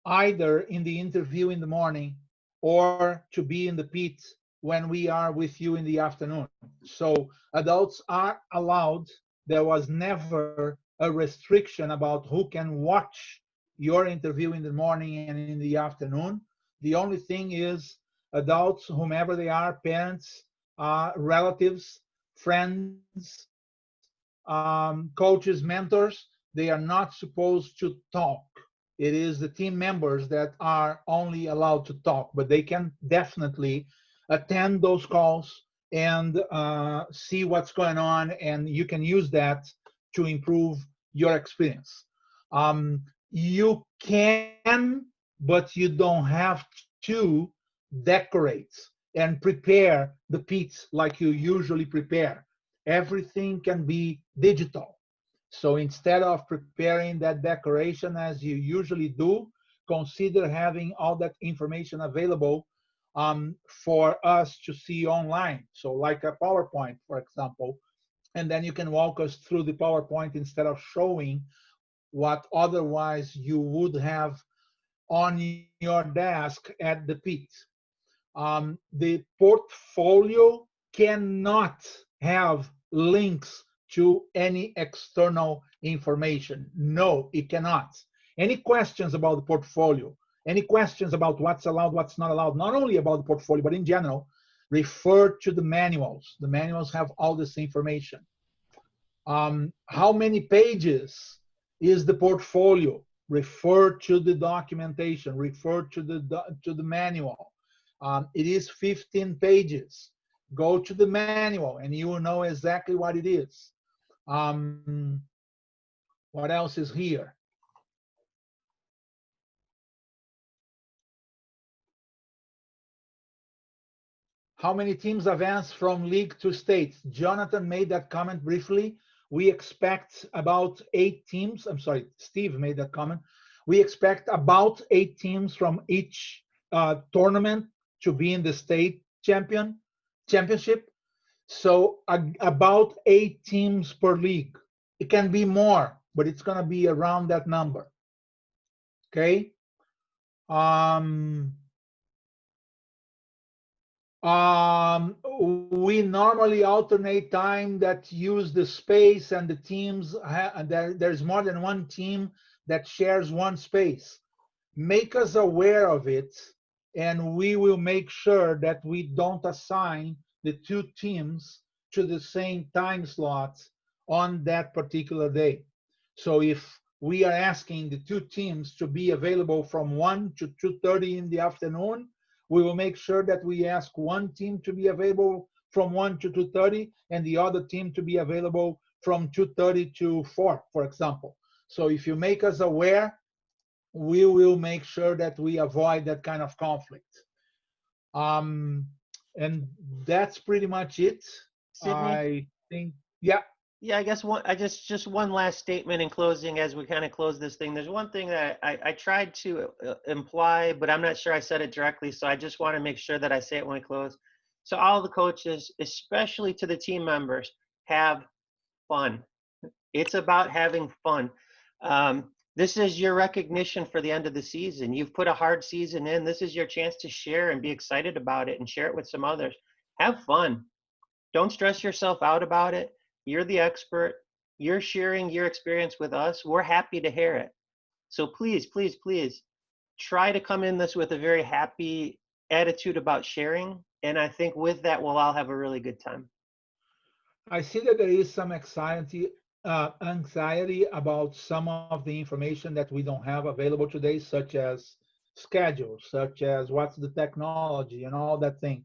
either in the interview in the morning or to be in the pit when we are with you in the afternoon. So adults are allowed. There was never a restriction about who can watch your interview in the morning and in the afternoon. The only thing is adults, whomever they are, parents, relatives, friends, coaches, mentors, they are not supposed to talk. It is the team members that are only allowed to talk, but they can definitely attend those calls and see what's going on, and you can use that to improve your experience. You can, but you don't have to decorate and prepare the pits like you usually prepare. Everything can be digital. So instead of preparing that decoration as you usually do, consider having all that information available for us to see online. So like a PowerPoint, for example, and then you can walk us through the PowerPoint instead of showing what otherwise you would have on your desk at the pit. The portfolio cannot have links to any external information. No, it cannot. Any questions about the portfolio, any questions about what's allowed, what's not allowed, not only about the portfolio, but in general, refer to the manuals. The manuals have all this information. How many pages is the portfolio? Refer to the documentation, refer to the manual. It is 15 pages. Go to the manual and you will know exactly what it is. What else is here? How many teams advance from league to state? Jonathan made that comment briefly. We expect about 8 teams. I'm sorry, Steve made that comment. We expect about 8 teams from each tournament to be in the state championship. So about 8 teams per league. It can be more, but it's going to be around that number. Okay. We normally alternate time that use the space, and the teams, there's more than one team that shares one space. Make us aware of it, and we will make sure that we don't assign the 2 teams to the same time slots on that particular day. So if we are asking the 2 teams to be available from 1 to 2:30 in the afternoon, we will make sure that we ask one team to be available from 1 to 2:30 and the other team to be available from 2:30 to 4, for example. So if you make us aware, we will make sure that we avoid that kind of conflict. And that's pretty much it. Sydney? I think, yeah. Yeah, I guess just one last statement in closing as we kind of close this thing. There's one thing that I tried to imply, but I'm not sure I said it directly, so I just want to make sure that I say it when we close. So all the coaches, especially to the team members, have fun. It's about having fun. This is your recognition for the end of the season. You've put a hard season in. This is your chance to share and be excited about it and share it with some others. have fun. Don't stress yourself out about it. You're the expert. You're sharing your experience with us. We're happy to hear it. So please, please, please try to come in this with a very happy attitude about sharing. And I think with that, we'll all have a really good time. I see that there is some anxiety about some of the information that we don't have available today, such as schedules, such as what's the technology and all that thing.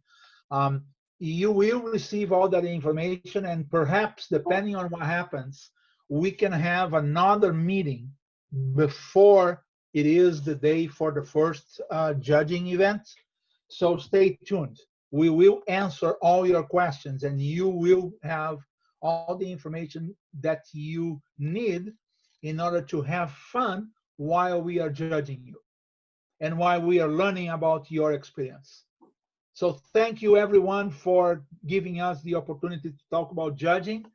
You will receive all that information, and perhaps depending on what happens, we can have another meeting before it is the day for the first judging event. So stay tuned. We will answer all your questions, and you will have all the information that you need in order to have fun while we are judging you and while we are learning about your experience. So thank you everyone for giving us the opportunity to talk about judging.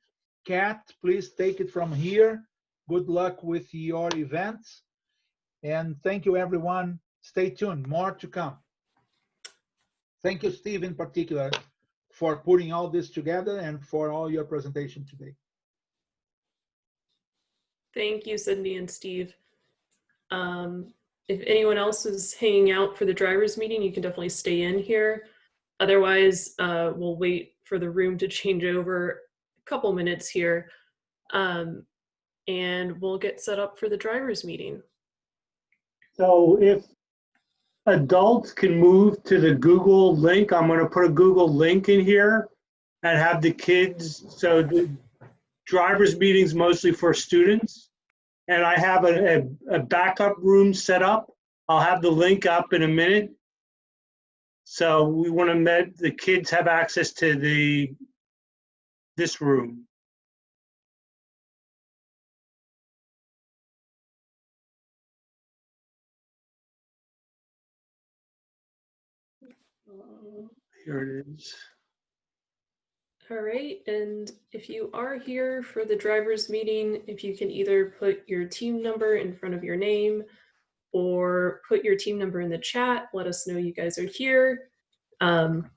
Kat, please take it from here. Good luck with your events. And thank you everyone. Stay tuned, more to come. Thank you, Steve, in particular, for putting all this together and for all your presentation today. Thank you, Sydney and Steve. If anyone else is hanging out for the drivers meeting, you can definitely stay in here. Otherwise, we'll wait for the room to change over a couple minutes here, and we'll get set up for the drivers meeting. So if adults can move to the Google link, I'm going to put a Google link in here and have the kids. So the drivers meetings mostly for students, and I have a backup room set up. I'll have the link up in a minute. So we want to let the kids have access to this room. Here it is. All right, and if you are here for the drivers meeting, if you can either put your team number in front of your name or put your team number in the chat, let us know you guys are here.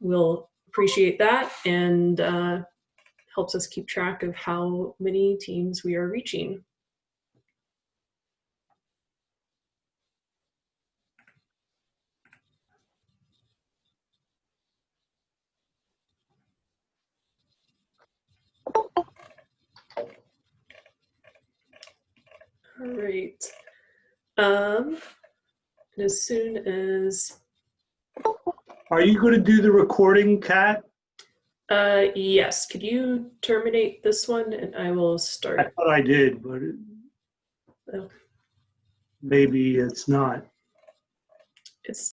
We'll appreciate that, and helps us keep track of how many teams we are reaching. All right. As soon as... Are you going to do the recording, Kat? Yes. Could you terminate this one and I will start? I thought I did, but Oh. maybe it's not. It's